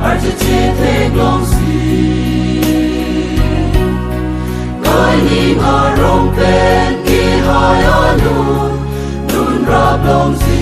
ar chỉ thế lòng gì ngài ni ngài rong bên kia hai anu nun rap lòng gì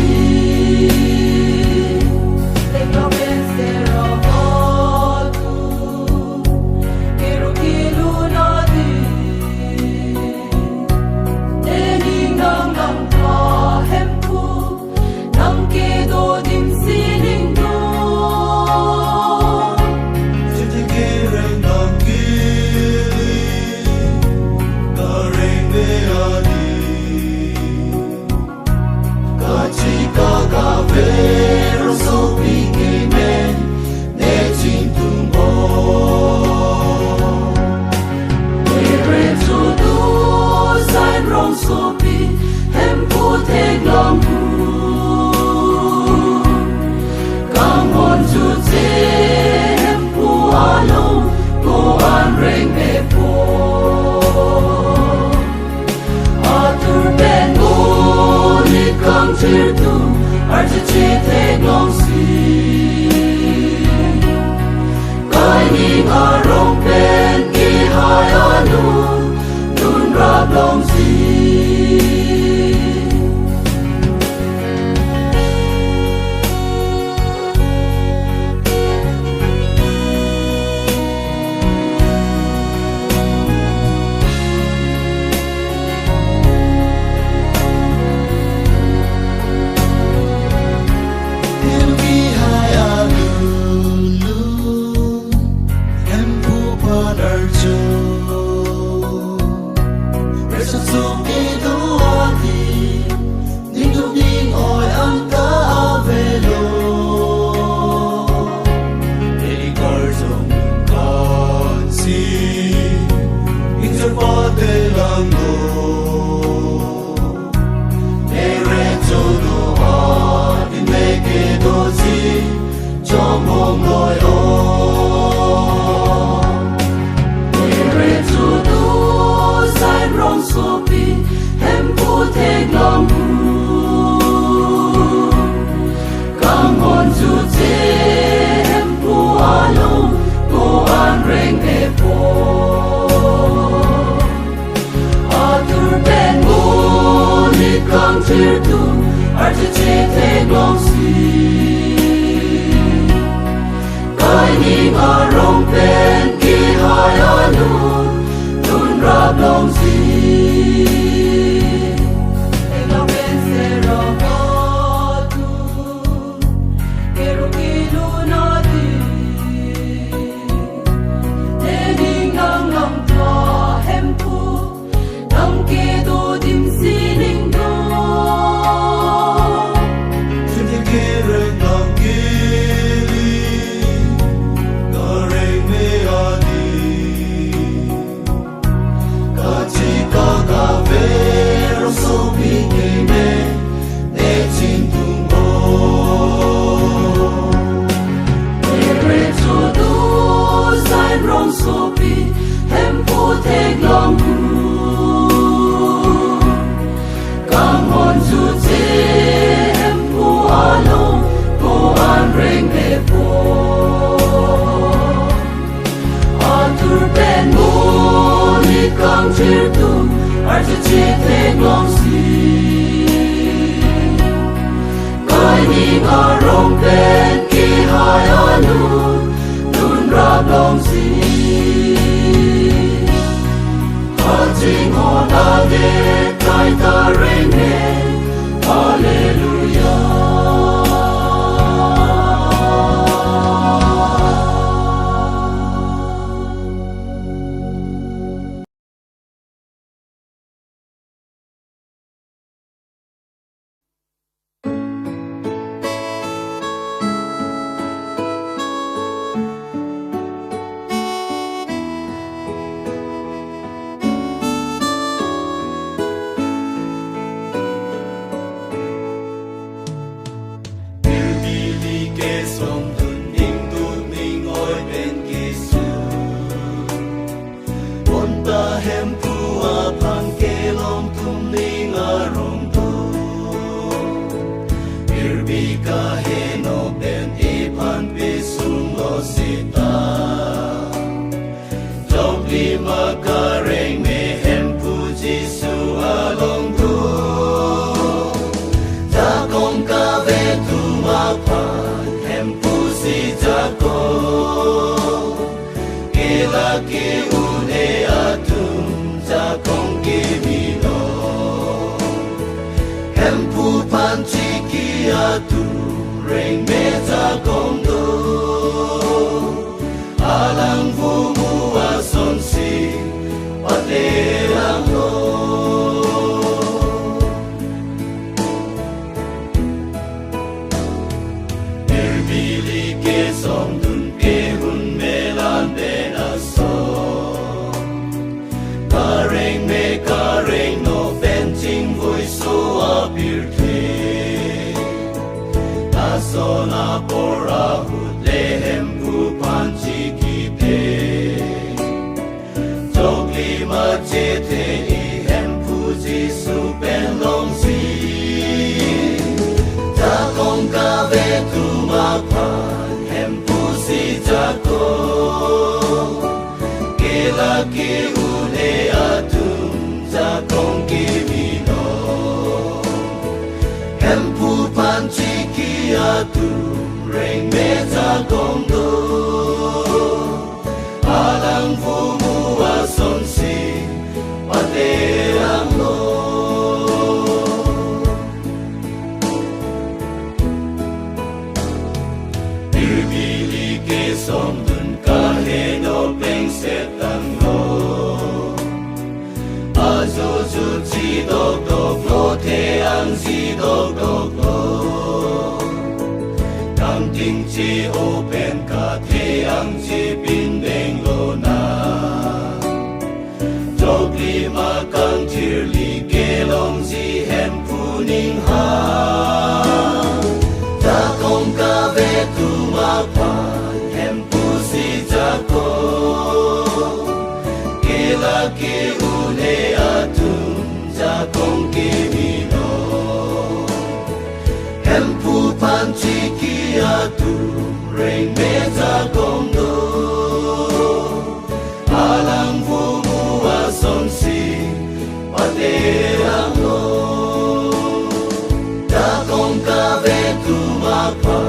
ar chỉ thế lòng gì cái ni ngài rong bên kia hai anu nun rap lòng gì ar chỉ thế lòng gì cái ni ngài rong bên kia hai anu nun rap lòng gì ar chỉ thế lòng gì cái ni ngài rong bên kia hai anu nun rap lòng gì ở chính họ đã để cái ta rèn lên Hallelujah. ki une atum za kong ki mino hem pu pan chi ki atu ring me za kong do alang vu mu a son si wat le lang lo ke som dun ke hun me lan de na so ka reng no ben ching vui so a bir the na so na por a hu le hem pu pan chi ki pe chok li ma che the i hem pu ji su ben long si ta kong ka ve tu ma pa si jako kela ki une atum za kong ki mino hem pu pan chi ki atu ring me za kong do alang vu mu a son si wa te ang lo som dun ka he no peng se tang lo a zo zo chi do do lo the ang si do do lo kam ting chi open ka the ang chi bin deng lo na jok li ma kang thir li ke long si hem pu ning ha ta kong ka ve tu ma pa jako kela ki une atum za kong ki mino hem pu pan chi ki atum ring me za kong do alang vu mu a son si wa te ang lo ta kong ka ve tu ma pa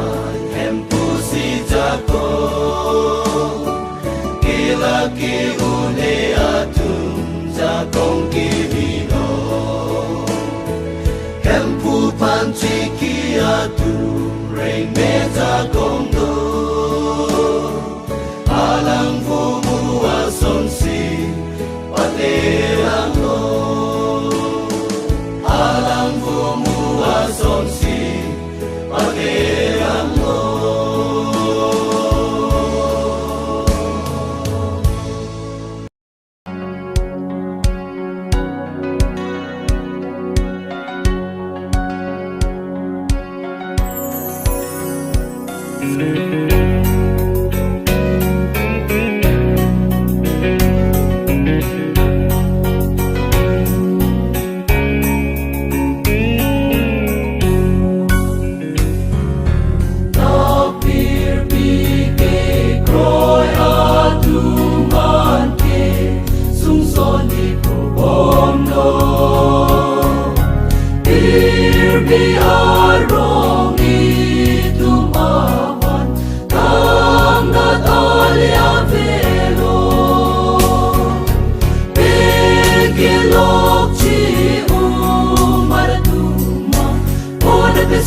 hem pu si jako kela ki une atum za kong ki mino hem pu pan chi ki atum ring me za kong do alang vu mu a son si wa te ang lo alang vu mu a son si wa te ang lo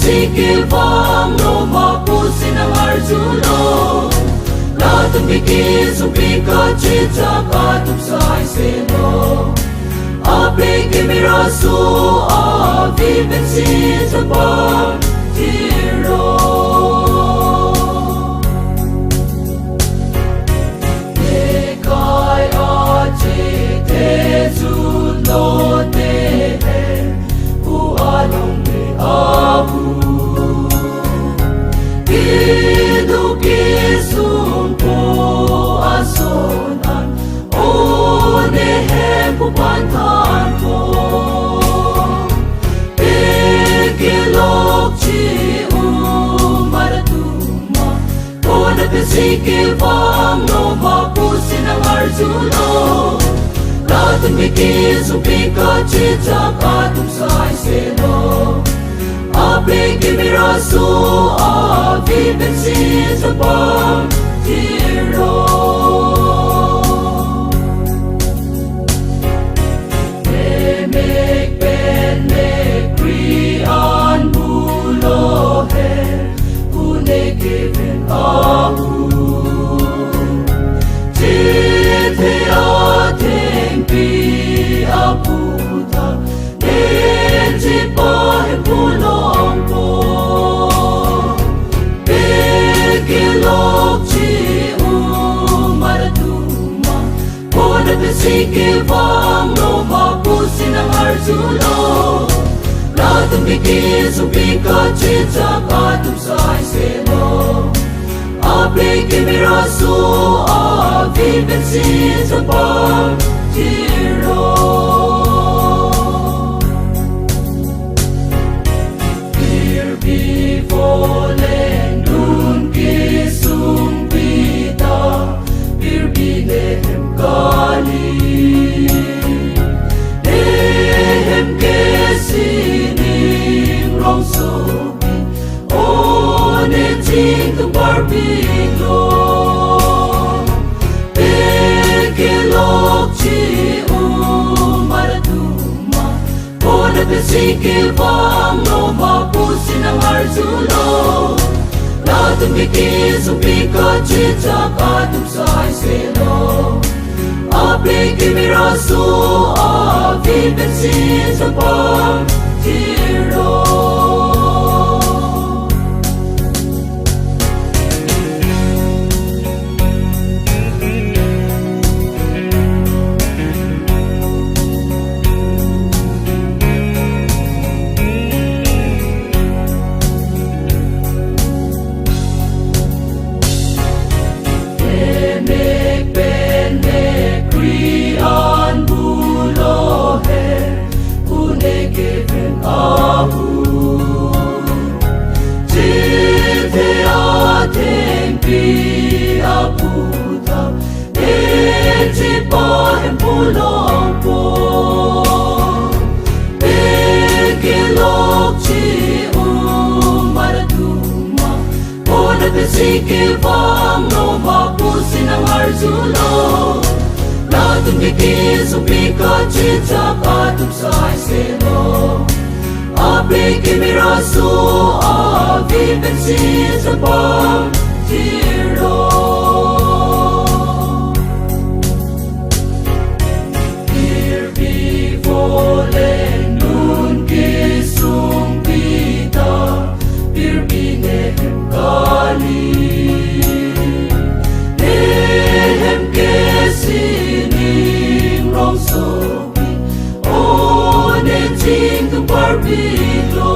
Sige vang lo mapusin ang arjulo Latang bigis upika chita katum sai selo Ape kimirasu avi bensin sa pagtiro Nekay achi tezun lo tehe Uanong ni abu Kidukisum po asonan O nehem po pantan po Pekilok chi umaratuma O napisikivang no mapusin ang arjuno Latang bigis upika chita katum sai selo Ape kimirasu avi bensin sa pagtiro sige vang no mapusin ang arzulo Latung bigis umbika cita katum sai selo Ape kimirasu avi bensin sa pagtiro Birbi volen nun kisung pita Birbi lehem kali Lehem kesining rong sobi One ting tung barbiglo Pekelok chi umaratuma One besike vang no mapusin ang arzulo Latung bigis umbika cita katum sai selo Ape kimirasu avi bensin sa pagtiro Sige vang no mapusin ang arzulo Latung bigis umbika cita katum sai selo Ape kimirasu avi bensin sa pagtiro Birbi volen nun kisung pita Birbi lehem kali Lehem kesining rong sobi One ting tung barbiglo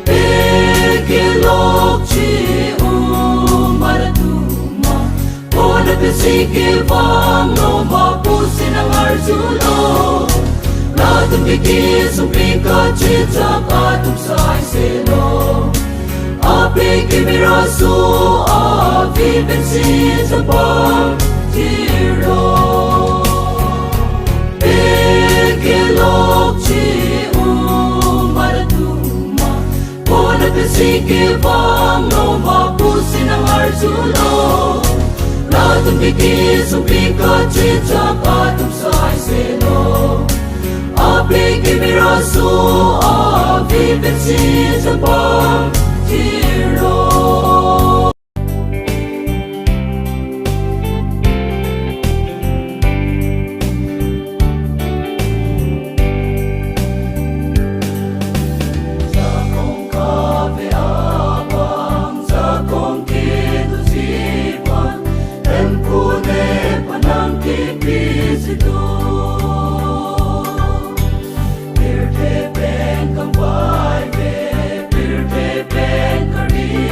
Pekelok chi umaratuma One besike vang no mapusin ang arzulo Latung bigis umbika cita katum sai selo Ape kimirasu avi bensin sa pagtiro Pekelok chi umaratuma One besike vang no mapusin ang arzulo Latung bigis umbika cita katum sai selo Ape kimirasu avi bensin sa pagtiro Zakong kabe abang Zakong kinusipan Dan kune panang kipisitu Birte pen kang bai be Birte pen kari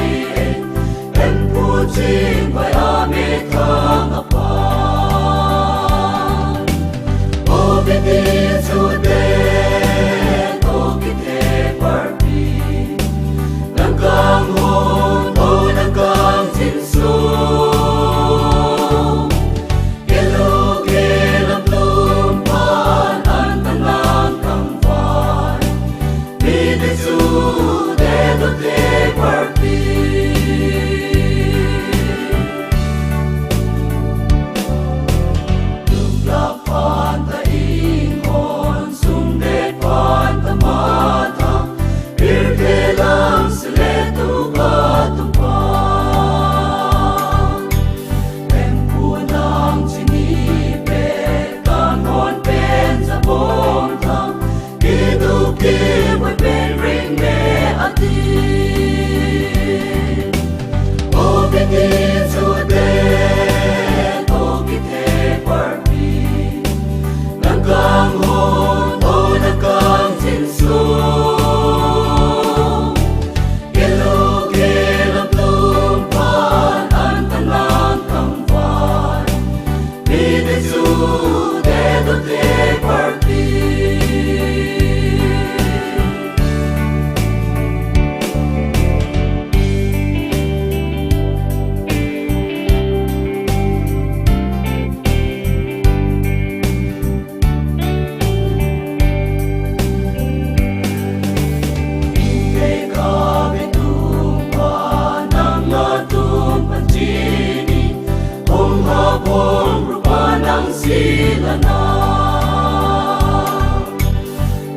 sila na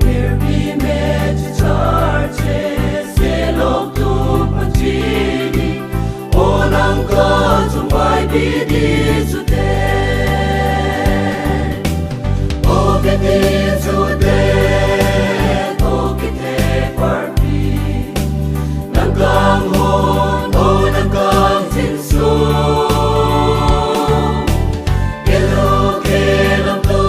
Mirbi medyo charge Silog tu pagchini Onang ka tumbay bidi sude O bidi sude O kite parpi Nanggang hon o nanggang sinso Kilo kilam tu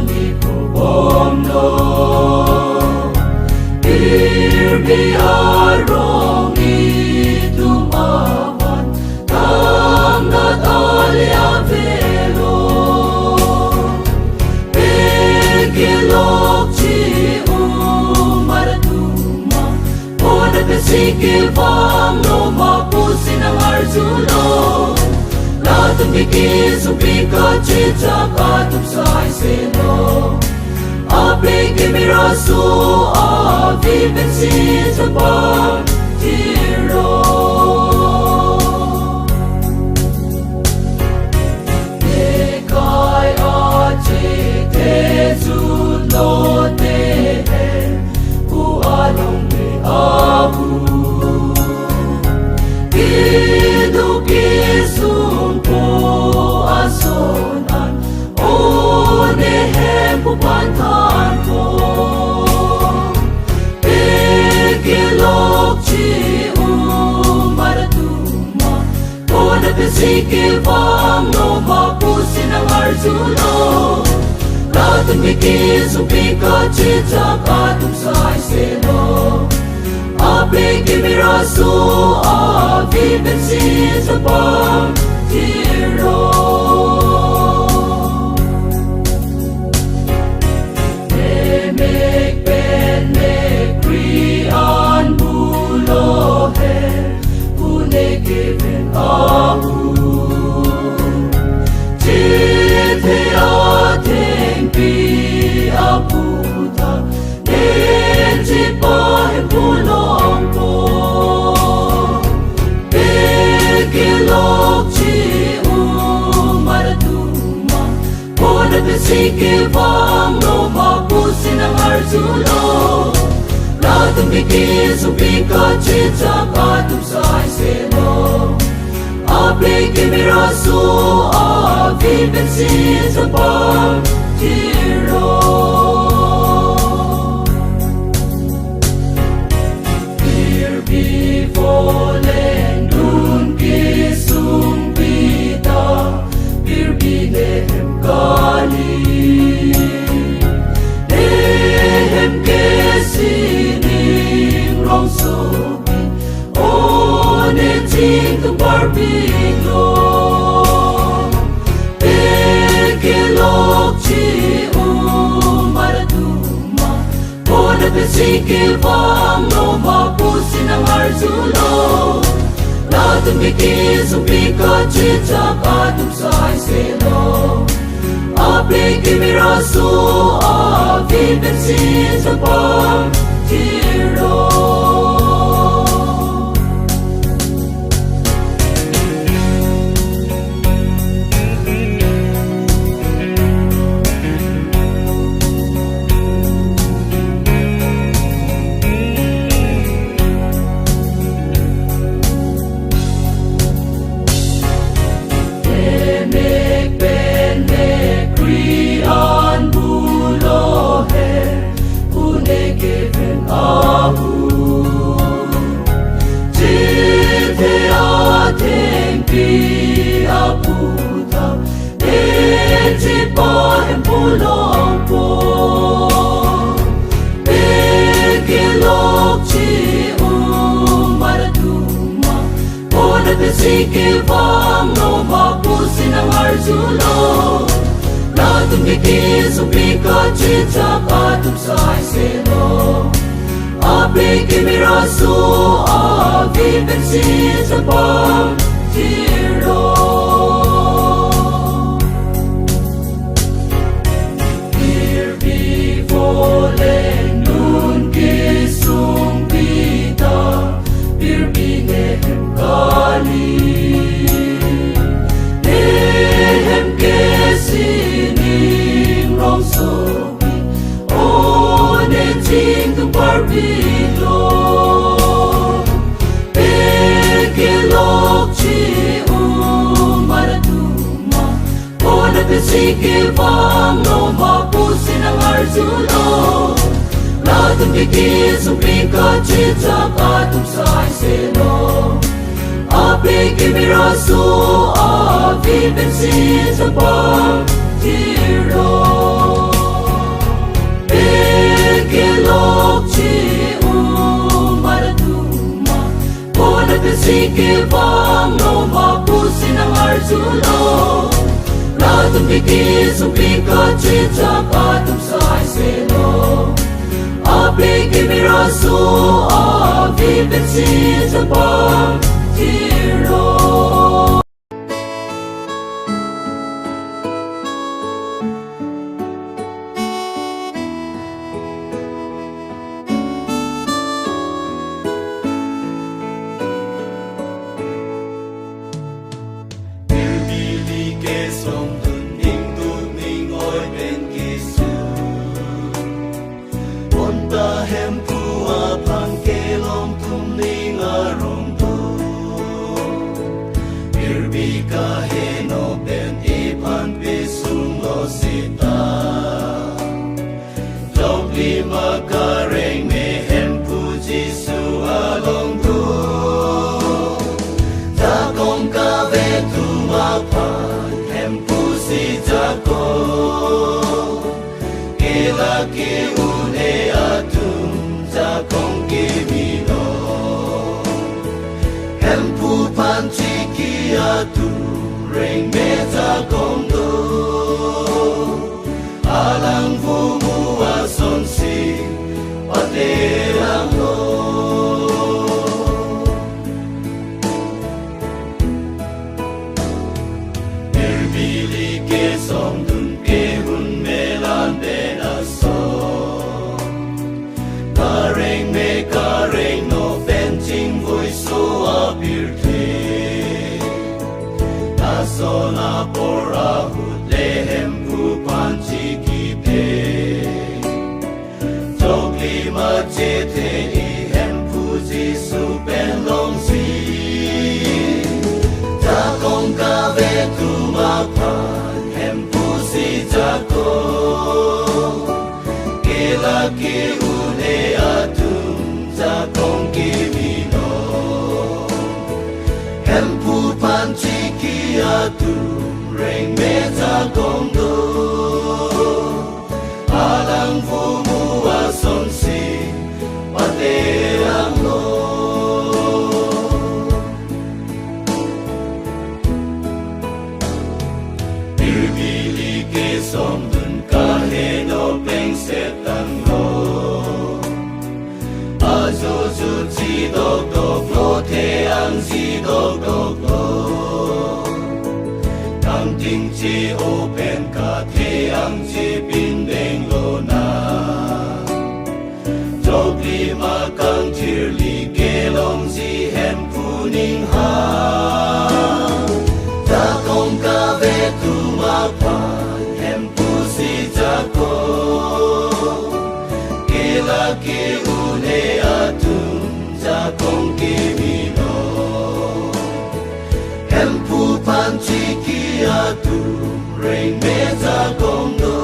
ni ko bom no irbi arong itumawan tam na talia velo pekilok chi umaratuma ona pesike vang no mapusin ang arzulo lahat bigay suplika chita katum sa iselo ape ke miraso avi bensin sa pagtiro nekay ate tezun lote ku anong me abu Idukisum po asonan onehem pupantan ko Pekilok chi umaratuma Kona pesike vang no mapusin ang arzulo Latun bikisum pika chita katum sa iselo Ape ke miraso avi bensin sa pagtiro Emek penek krian bulohe Punekiven ahu Chite ateng pi aputa Nenji pahem pulong po Pekilok chi umaratuma Kona pesike vang no mapusin ang arzulo Lahat ang bigay suplika chita katum sa iselo Ape ke miraso avi bensin sa pagtiro Volen nun kisum pita birbinem kali Nehem kesining rong sobi One ting tung barbiglo Pekilok chi umaratuma Kona pesike vang no mapusin ang arzulo Lahat ang bigay suplika chita katum sa iselo Ape ke miraso avi bensin sa pagtiro Pulong po Pekilok chi umaratuma Kona pesike vang no mapusin ang arzulo Lahat ang bigay suplika chita katum sa iselo Ape ke miraso avi bensin sa pagtiro Volen nun kisum pita birbinem kali Nehem kesining rong sobi One ting tung barbiglo Pekilok chi umaratuma Kona pesike vang no mapusin ang arzulo Lahat ang bigay suplika chita katum sa iselo Ape ke miraso avi bensin sa pagtiro sikivang no mapusin ang arzulo Ratong bigis umpika chichak atum sa selo Api kimiraso avibet si tapang tiro Makareng mehen puji su along tu Takong kave tu mapan hem pusi jako Kilaki une atum jakong kimino Hem pu panchi ki atu reng me jakong do Alang vumu ason si Paterang lo Berbili ke som dun ke hun melan den aso Kareng no benching vui so abirte Aso na pora hut lehem pu panchi ki pe Lima chete i hem puji su ben long si Takong kave tu mapan hem pusi jako Kilaki une atum jakong kimino Hem pu panchi ki atum reng me jakong do Alang vumu ason si Paterang lo Birbili ke som dun kahe no peng setang lo Ajo ju chi dok dok lo te ang si dok dok lo Kang ting chi open ka te ang chi bin deng lo na Chok lima kang tir li ke long si hem pu ning ha Takong kave tu mapan hem pu si jako Kilaki une atum jakong kimino Hem pu panchi ki atum reng me jakong do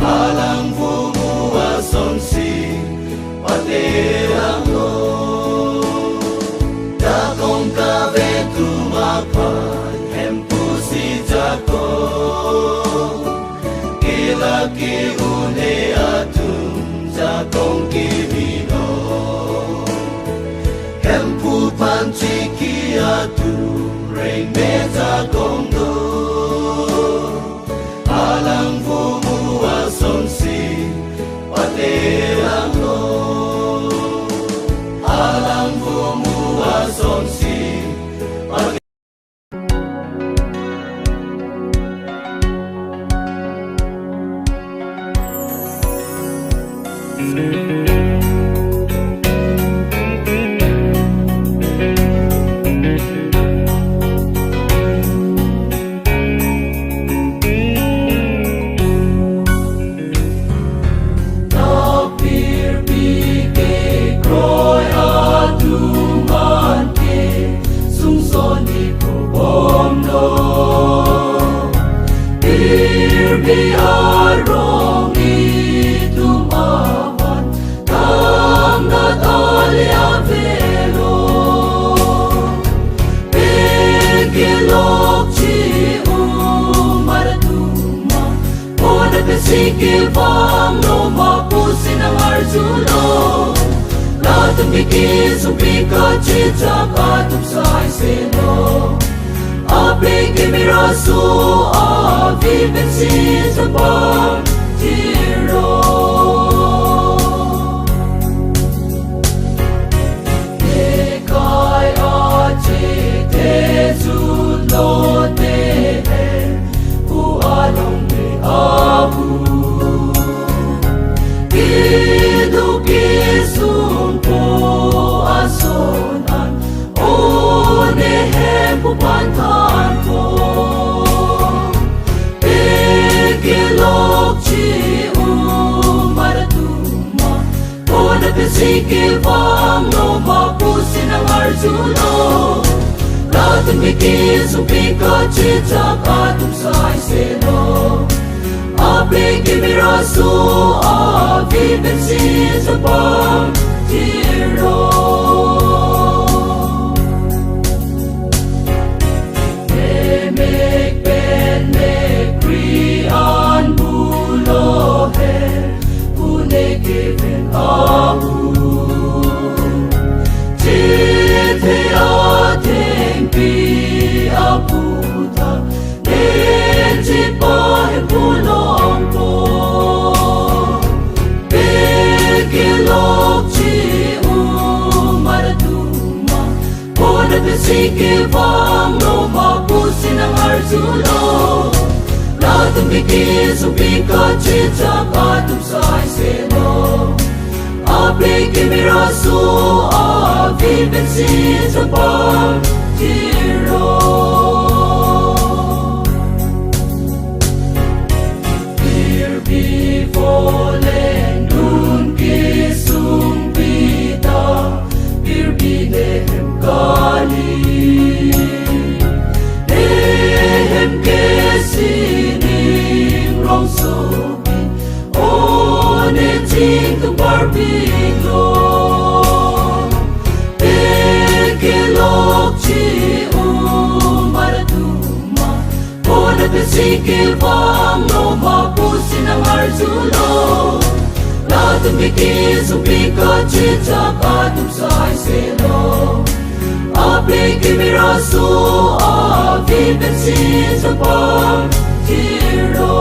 Alang vumu ason si Paterang lo Takong kave tu mapan hem pu si jako Kilaki une atum jakong kimino Hem pu panchi ki atum reng me jakong do Alang vumu ason si Paterang lo Alang vumu ason si Paterang Biarong itumahan Tanggat alia velo Pekilok ci umaratuma Ona pesikivang no mapusin ang arzulo Lahat ng bigis ang bigat at sa seno. Apre que mi raso a viven sin sabang tiro. Nekai aci tezun lo te ku along me abu. Kidu kisum po asonan o nehem pupantan ko. Pekilok ci umaratuma o napisikivang no mapusin ang arzulo. Lahat ng bigis ang bigat at sa seno. Apre que mi raso a viven sin sabang tiro. Emek benek krian bulohe unekiven ahu. Jete ateng pi aputa nenji pahem bulong ko. Pekilok ci umaratuma o napisikivang no mapusin ang arzulo. Lahat ng bigis ang bigat at sa seno. Apre que mi raso a viven sin sabang tiro. Volen nun kisung pita birbinem kali nehem kesining rong sobi o neting tung barbiglo. Pekilok ci umaratuma o napisikivang no mapusin ang arzulo. Lahat ng bigis ang bigat at sa seno. Apre que mi raso a viven sin sabang tiro.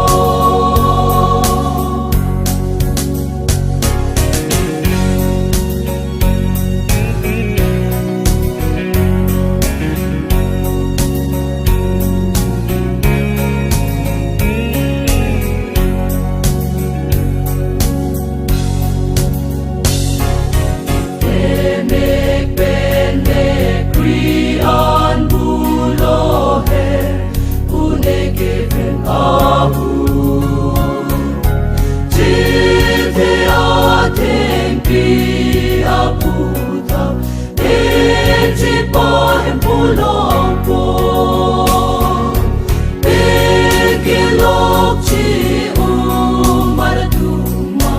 Pekilok ci umaratuma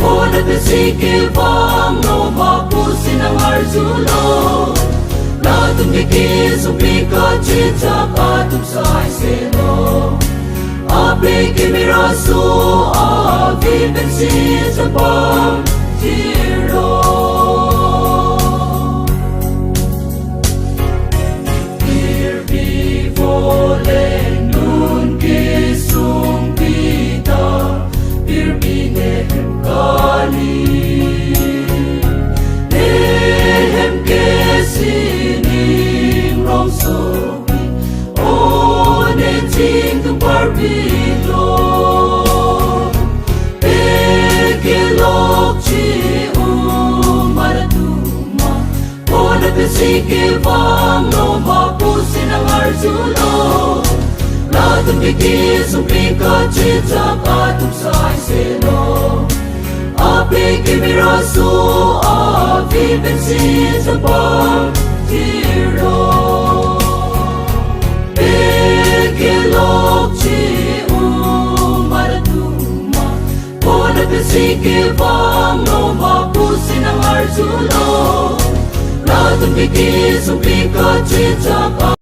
o napisikivang no mapusin ang arzulo. Lahat ng bigis ang bigat at sa seno. Apre que mi raso a viven sin sabang tiro. Volen nun kisung pita birbinem kali nehem kesining rong sobi o neting tung barbiglo. Pekilok ci umaratuma o napisikivang no mapusin ang arzulo. Lahat ng bigis ang bigat at sa seno. Apre que mi raso a viven sin sabang tiro. Pekilok ci umaratuma o napisikivang no mapusin ang arzulo. Lahat ng bigis ang bigat at